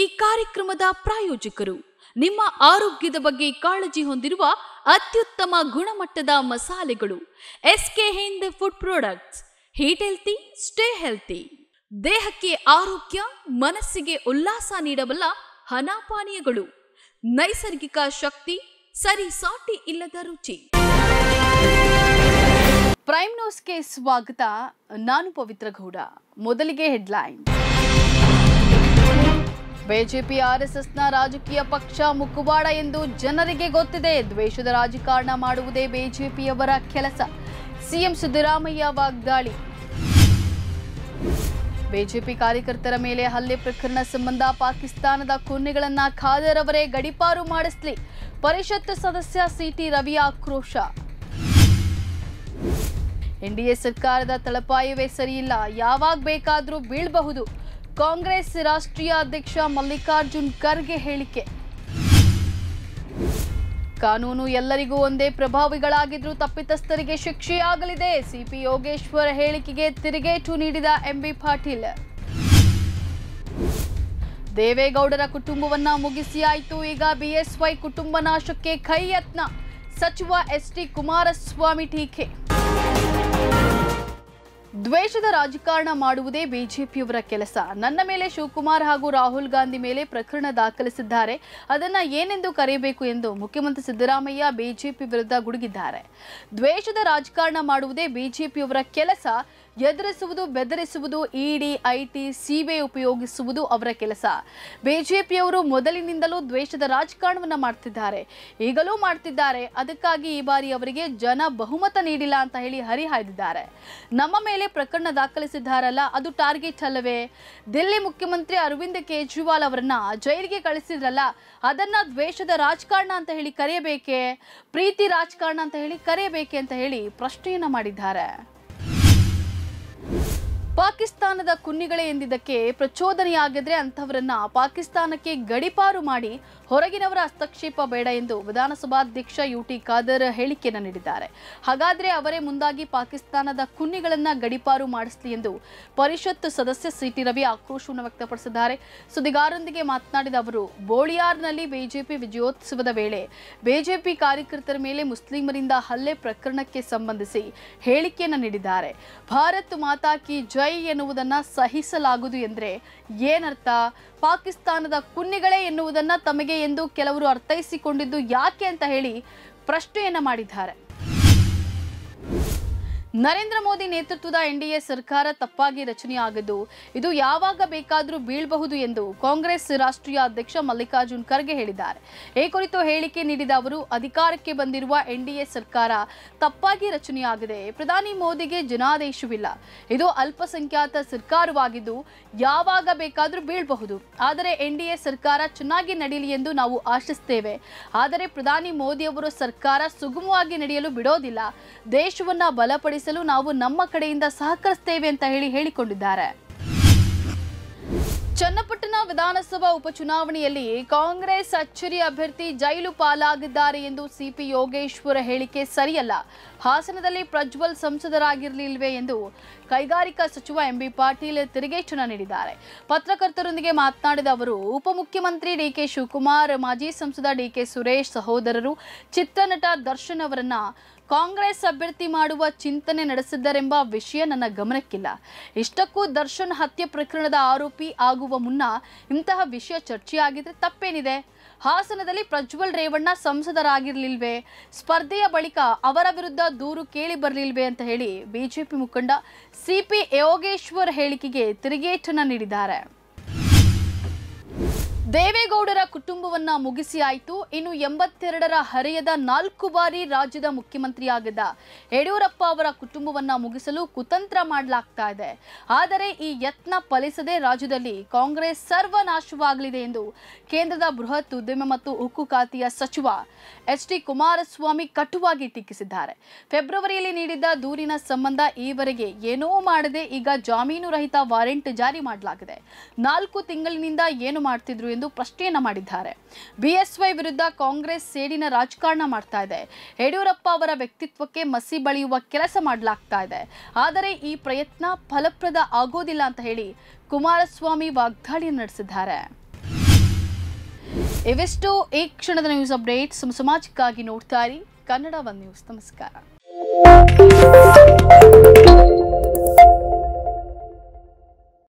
ಈ ಕಾರ್ಯಕ್ರಮದ ಪ್ರಾಯೋಜಕರು ನಿಮ್ಮ ಆರೋಗ್ಯದ ಬಗ್ಗೆ ಕಾಳಜಿ ಹೊಂದಿರುವ ಅತ್ಯುತ್ತಮ ಗುಣಮಟ್ಟದ ಮಸಾಲೆಗಳು SK Hind food products. Eat healthy, stay healthy. ದೇಹಕ್ಕೆ ಆರೋಗ್ಯ, ಮನಸ್ಸಿಗೆ ಉಲ್ಲಾಸ ನೀಡಬಲ್ಲ ಹನಾಪಾನೀಯಗಳು, ನೈಸರ್ಗಿಕ ಶಕ್ತಿ, ಸರಿ ಸಾಟಿ ಇಲ್ಲದ ರುಚಿ. ಪ್ರೈಮ್ ನ್ಯೂಸ್ಗೆ ಸ್ವಾಗತ. ನಾನು ಪವಿತ್ರ ಗೌಡ. ಮೊದಲಿಗೆ ಹೆಡ್ಲೈನ್. ಬಿಜೆಪಿ ಆರ್ಎಸ್ಎಸ್ನ ರಾಜಕೀಯ ಪಕ್ಷ ಮುಖವಾಡ ಎಂದು ಜನರಿಗೆ ಗೊತ್ತಿದೆ. ದ್ವೇಷದ ರಾಜಕಾರಣ ಮಾಡುವುದೇ ಬಿಜೆಪಿಯವರ ಕೆಲಸ. ಸಿಎಂ ಸಿದ್ದರಾಮಯ್ಯ ವಾಗ್ದಾಳಿ. ಬಿಜೆಪಿ ಕಾರ್ಯಕರ್ತರ ಮೇಲೆ ಹಲ್ಲೆ ಪ್ರಕರಣ ಸಂಬಂಧ ಪಾಕಿಸ್ತಾನದ ಕೊನ್ನೆಗಳನ್ನ ಖಾದರ್ ಅವರೇ ಗಡೀಪಾರು ಮಾಡಿಸಲಿ. ಪರಿಷತ್ ಸದಸ್ಯ ಸಿಟಿ ರವಿ ಆಕ್ರೋಶ. ಎನ್ಡಿಎ ಸರ್ಕಾರದ ತಳಪಾಯವೇ ಸರಿಯಿಲ್ಲ, ಯಾವಾಗ ಬೇಕಾದರೂ ಬೀಳಬಹುದು. ಕಾಂಗ್ರೆಸ್ ರಾಷ್ಟ್ರೀಯ ಅಧ್ಯಕ್ಷ ಮಲ್ಲಿಕಾರ್ಜುನ್ ಖರ್ಗೆ ಹೇಳಿಕೆ. ಕಾನೂನು ಎಲ್ಲರಿಗೂ ಒಂದೇ, ಪ್ರಭಾವಿಗಳಾಗಿದ್ರೂ ತಪ್ಪಿತಸ್ಥರಿಗೆ ಶಿಕ್ಷೆಯಾಗಲಿದೆ. ಸಿಪಿ ಯೋಗೇಶ್ವರ ಹೇಳಿಕೆಗೆ ತಿರುಗೇಟು ನೀಡಿದ ಎಂಬಿ ಪಾಟೀಲ್. ದೇವೇಗೌಡರ ಕುಟುಂಬವನ್ನ ಮುಗಿಸಿ ಆಯಿತು, ಈಗ ಬಿಎಸ್ವೈ ಕುಟುಂಬ ನಾಶಕ್ಕೆ ಕೈ ಯತ್ನ. ಸಚಿವ ಎಸ್ಟಿ ಕುಮಾರಸ್ವಾಮಿ ಟೀಕೆ. ದ್ವೇಷದ ರಾಜಕಾರಣ ಮಾಡುವುದೇ ಬಿಜೆಪಿಯವರ ಕೆಲಸ. ನನ್ನ ಮೇಲೆ ಶಿವಕುಮಾರ್ ಹಾಗೂ ರಾಹುಲ್ ಗಾಂಧಿ ಮೇಲೆ ಪ್ರಕರಣ ದಾಖಲಿಸಿದ್ದಾರೆ. ಅದನ್ನ ಏನೆಂದು ಕರೆಯಬೇಕು ಎಂದು ಮುಖ್ಯಮಂತ್ರಿ ಸಿದ್ದರಾಮಯ್ಯ ಬಿಜೆಪಿ ವಿರುದ್ಧ ಗುಡುಗಿದ್ದಾರೆ. ದ್ವೇಷದ ರಾಜಕಾರಣ ಮಾಡುವುದೇ ಬಿಜೆಪಿಯವರ ಕೆಲಸ. ಎದುರಿಸುವುದು, ಬೆದರಿಸುವುದು, ಇಡಿ, ಐಟಿ, ಸಿಬಿಐ ಉಪಯೋಗಿಸುವುದು ಅವರ ಕೆಲಸ. ಬಿಜೆಪಿಯವರು ಮೊದಲಿನಿಂದಲೂ ದ್ವೇಷದ ರಾಜಕಾರಣವನ್ನ ಮಾಡ್ತಿದ್ದಾರೆ, ಈಗಲೂ ಮಾಡ್ತಿದ್ದಾರೆ. ಅದಕ್ಕಾಗಿ ಈ ಬಾರಿ ಅವರಿಗೆ ಜನ ಬಹುಮತ ನೀಡಿಲ್ಲ ಅಂತ ಹೇಳಿ ಹರಿಹಾಯ್ದಿದ್ದಾರೆ. ನಮ್ಮ ಮೇಲೆ ಪ್ರಕರಣ ದಾಖಲಿಸಿದ್ದಾರಲ್ಲ, ಅದು ಟಾರ್ಗೆಟ್ ಅಲ್ಲವೇ? ದಿಲ್ಲಿ ಮುಖ್ಯಮಂತ್ರಿ ಅರವಿಂದ್ ಕೇಜ್ರಿವಾಲ್ ಅವರನ್ನ ಜೈಲಿಗೆ ಕಳಿಸಿದ್ರಲ್ಲ, ಅದನ್ನ ದ್ವೇಷದ ರಾಜಕಾರಣ ಅಂತ ಹೇಳಿ ಕರೆಯಬೇಕೆ, ಪ್ರೀತಿ ರಾಜಕಾರಣ ಅಂತ ಹೇಳಿ ಕರೆಯಬೇಕೆ ಅಂತ ಹೇಳಿ ಪ್ರಶ್ನೆಯನ್ನ ಮಾಡಿದ್ದಾರೆ. ಪಾಕಿಸ್ತಾನದ ಕುನ್ನಿಗಳೇ ಎಂದಿದ್ದಕ್ಕೆ ಪ್ರಚೋದನೆಯಾಗಿದ್ರೆ ಅಂಥವರನ್ನ ಪಾಕಿಸ್ತಾನಕ್ಕೆ ಗಡೀಪಾರು ಮಾಡಿ ಹೊರಗಿನವರ ಹಸ್ತಕ್ಷೇಪ ಬೇಡ ಎಂದು ವಿಧಾನಸಭಾಧ್ಯಕ್ಷ ಯುಟಿ ಖಾದರ್ ಹೇಳಿಕೆಯನ್ನು ನೀಡಿದ್ದಾರೆ. ಹಾಗಾದ್ರೆ ಅವರೇ ಮುಂದಾಗಿ ಪಾಕಿಸ್ತಾನದ ಕುನ್ನಿಗಳನ್ನ ಗಡೀಪಾರು ಮಾಡಿಸಲಿ ಎಂದು ಪರಿಷತ್ ಸದಸ್ಯ ಸಿಟಿ ರವಿ ಆಕ್ರೋಶವನ್ನು ವ್ಯಕ್ತಪಡಿಸಿದ್ದಾರೆ. ಸುದ್ದಿಗಾರರೊಂದಿಗೆ ಮಾತನಾಡಿದ ಅವರು, ಬೋಳಿಯಾರ್ನಲ್ಲಿ ಬಿಜೆಪಿ ವಿಜಯೋತ್ಸವದ ವೇಳೆ ಬಿಜೆಪಿ ಕಾರ್ಯಕರ್ತರ ಮೇಲೆ ಮುಸ್ಲಿಮರಿಂದ ಹಲ್ಲೆ ಪ್ರಕರಣಕ್ಕೆ ಸಂಬಂಧಿಸಿ ಹೇಳಿಕೆಯನ್ನು ನೀಡಿದ್ದಾರೆ. ಭಾರತ್ ಮಾತಾ ಕಿ ಜೈ ಎನ್ನುವುದನ್ನ ಸಹಿಸಲಾಗುವುದು ಎಂದ್ರೆ ಏನರ್ಥ? ಪಾಕಿಸ್ತಾನದ ಕುನ್ನಿಗಳೇ ಎನ್ನುವುದನ್ನ ತಮಗೆ ಎಂದು ಕೆಲವರು ಅರ್ಥೈಸಿಕೊಂಡಿದ್ದು ಯಾಕೆ ಅಂತ ಹೇಳಿ ಪ್ರಶ್ನೆಯನ್ನ ಮಾಡಿದ್ದಾರೆ. ನರೇಂದ್ರ ಮೋದಿ ನೇತೃತ್ವದ ಎನ್ಡಿಎ ಸರ್ಕಾರ ತಪ್ಪಾಗಿ ರಚನೆಯಾಗಿದ್ದು ಇದು ಯಾವಾಗ ಬೇಕಾದರೂ ಬೀಳಬಹುದು ಎಂದು ಕಾಂಗ್ರೆಸ್ ರಾಷ್ಟ್ರೀಯ ಅಧ್ಯಕ್ಷ ಮಲ್ಲಿಕಾರ್ಜುನ್ ಖರ್ಗೆ ಹೇಳಿದ್ದಾರೆ. ಈ ಕುರಿತು ಹೇಳಿಕೆ ನೀಡಿದ ಅವರು, ಅಧಿಕಾರಕ್ಕೆ ಬಂದಿರುವ ಎನ್ಡಿಎ ಸರ್ಕಾರ ತಪ್ಪಾಗಿ ರಚನೆಯಾಗಿದೆ. ಪ್ರಧಾನಿ ಮೋದಿಗೆ ಜನಾದೇಶವಿಲ್ಲ. ಇದು ಅಲ್ಪಸಂಖ್ಯಾತ ಸರ್ಕಾರವಾಗಿದ್ದು ಯಾವಾಗ ಬೇಕಾದರೂ ಬೀಳಬಹುದು. ಆದರೆ ಎನ್ಡಿಎ ಸರ್ಕಾರ ಚೆನ್ನಾಗಿ ನಡೆಯಲಿ ಎಂದು ನಾವು ಆಶಿಸುತ್ತೇವೆ. ಆದರೆ ಪ್ರಧಾನಿ ಮೋದಿ ಅವರು ಸರ್ಕಾರ ಸುಗಮವಾಗಿ ನಡೆಯಲು ಬಿಡೋದಿಲ್ಲ. ದೇಶವನ್ನ ಬಲಪಡಿಸಿ ನಾವು ನಮ್ಮ ಕಡೆಯಿಂದ ಸಹಕರಿಸುತ್ತೇವೆ ಅಂತ ಹೇಳಿಕೊಂಡಿದ್ದಾರೆ. ಚನ್ನಪಟ್ಟಣ ವಿಧಾನಸಭಾ ಉಪಚುನಾವಣೆಯಲ್ಲಿ ಕಾಂಗ್ರೆಸ್ ಅಚ್ಚರಿ ಅಭ್ಯರ್ಥಿ ಜೈಲು ಪಾಲಾಗಿದ್ದಾರೆ ಎಂದು ಸಿಪಿ ಯೋಗೇಶ್ವರ ಹೇಳಿಕೆ ಸರಿಯಲ್ಲ. ಹಾಸನದಲ್ಲಿ ಪ್ರಜ್ವಲ್ ಸಂಸದರಾಗಿರಲಿಲ್ವೇ ಎಂದು ಕೈಗಾರಿಕಾ ಸಚಿವ ಎಂಬಿ ಪಾಟೀಲ್ ತಿರುಗೇಟನ್ನು ನೀಡಿದ್ದಾರೆ. ಪತ್ರಕರ್ತರೊಂದಿಗೆ ಮಾತನಾಡಿದ ಅವರು, ಉಪಮುಖ್ಯಮಂತ್ರಿ ಡಿಕೆ ಶಿವಕುಮಾರ್, ಮಾಜಿ ಸಂಸದ ಡಿಕೆ ಸುರೇಶ್ ಸಹೋದರರು ಚಿತ್ರನಟ ದರ್ಶನ್ ಅವರನ್ನ ಕಾಂಗ್ರೆಸ್ ಅಭ್ಯರ್ಥಿ ಮಾಡುವ ಚಿಂತನೆ ನಡೆಸಿದ್ದರೆಂಬ ವಿಷಯ ನನ್ನ ಗಮನಕ್ಕಿಲ್ಲ. ಇಷ್ಟಕ್ಕೂ ದರ್ಶನ್ ಹತ್ಯೆ ಪ್ರಕರಣದ ಆರೋಪಿ ಆಗುವ ಮುನ್ನ ಇಂತಹ ವಿಷಯ ಚರ್ಚೆಯಾಗಿದ್ರೆ ತಪ್ಪೇನಿದೆ? ಹಾಸನದಲ್ಲಿ ಪ್ರಜ್ವಲ್ ರೇವಣ್ಣ ಸಂಸದರಾಗಿರ್ಲಿಲ್ವೇ? ಸ್ಪರ್ಧೆಯ ಬಳಿಕ ಅವರ ವಿರುದ್ಧ ದೂರು ಕೇಳಿ ಬರಲಿಲ್ವೇ ಅಂತ ಹೇಳಿ ಬಿಜೆಪಿ ಮುಖಂಡ ಸಿಪಿ ಯೋಗೇಶ್ವರ್ ಹೇಳಿಕೆಗೆ ತಿರುಗೇಟನ್ನ ನೀಡಿದ್ದಾರೆ. ದೇವೇಗೌಡರ ಕುಟುಂಬವನ್ನ ಮುಗಿಸಿ ಆಯಿತು, ಇನ್ನು 82ರ ಹರೆಯದ 4 ಬಾರಿ ರಾಜ್ಯದ ಮುಖ್ಯಮಂತ್ರಿಯಾಗಿದ್ದ ಯಡಿಯೂರಪ್ಪ ಅವರ ಕುಟುಂಬವನ್ನ ಮುಗಿಸಲು ಕುತಂತ್ರ ಮಾಡಲಾಗ್ತಾ ಇದೆ. ಆದರೆ ಈ ಯತ್ನ ಫಲಿಸದೆ ರಾಜ್ಯದಲ್ಲಿ ಕಾಂಗ್ರೆಸ್ ಸರ್ವನಾಶವಾಗಲಿದೆ ಎಂದು ಕೇಂದ್ರದ ಬೃಹತ್ ಉದ್ಯಮ ಮತ್ತು ಉಕ್ಕು ಖಾತೆಯ ಸಚಿವ ಎಸ್ಟಿ ಕುಮಾರಸ್ವಾಮಿ ಕಟುವಾಗಿ ಟೀಕಿಸಿದ್ದಾರೆ. ಫೆಬ್ರವರಿಯಲ್ಲಿ ನೀಡಿದ್ದ ದೂರಿನ ಸಂಬಂಧ ಈವರೆಗೆ ಏನೂ ಮಾಡದೆ ಈಗ ಜಾಮೀನು ರಹಿತ ವಾರೆಂಟ್ ಜಾರಿ ಮಾಡಲಾಗಿದೆ. 4 ತಿಂಗಳಿನಿಂದ ಏನು ಮಾಡ್ತಿದ್ರು ಎಂದು ಪ್ರಶ್ನೆಯನ್ನ ಮಾಡಿದ್ದಾರೆ. ಬಿಎಸ್ವೈ ವಿರುದ್ಧ ಕಾಂಗ್ರೆಸ್ ಸೇಡಿನ ರಾಜಕಾರಣ ಮಾಡ್ತಾ ಇದೆ. ಯಡಿಯೂರಪ್ಪ ಅವರ ವ್ಯಕ್ತಿತ್ವಕ್ಕೆ ಮಸಿ ಬಳಿಯುವ ಕೆಲಸ ಮಾಡಲಾಗ್ತಾ ಇದೆ. ಆದರೆ ಈ ಪ್ರಯತ್ನ ಫಲಪ್ರದ ಆಗೋದಿಲ್ಲ ಅಂತ ಹೇಳಿ ಕುಮಾರಸ್ವಾಮಿ ವಾಗ್ದಾಳಿ ನಡೆಸಿದ್ದಾರೆ. ಇವೆಷ್ಟು ಈ ಕ್ಷಣದ ನ್ಯೂಸ್ ಅಪ್ಡೇಟ್ಸ್. ಸಮಾಜಕ್ಕಾಗಿ ನೋಡ್ತಾ ಇರಿ ಕನ್ನಡ ಒನ್ ನ್ಯೂಸ್. ನಮಸ್ಕಾರ.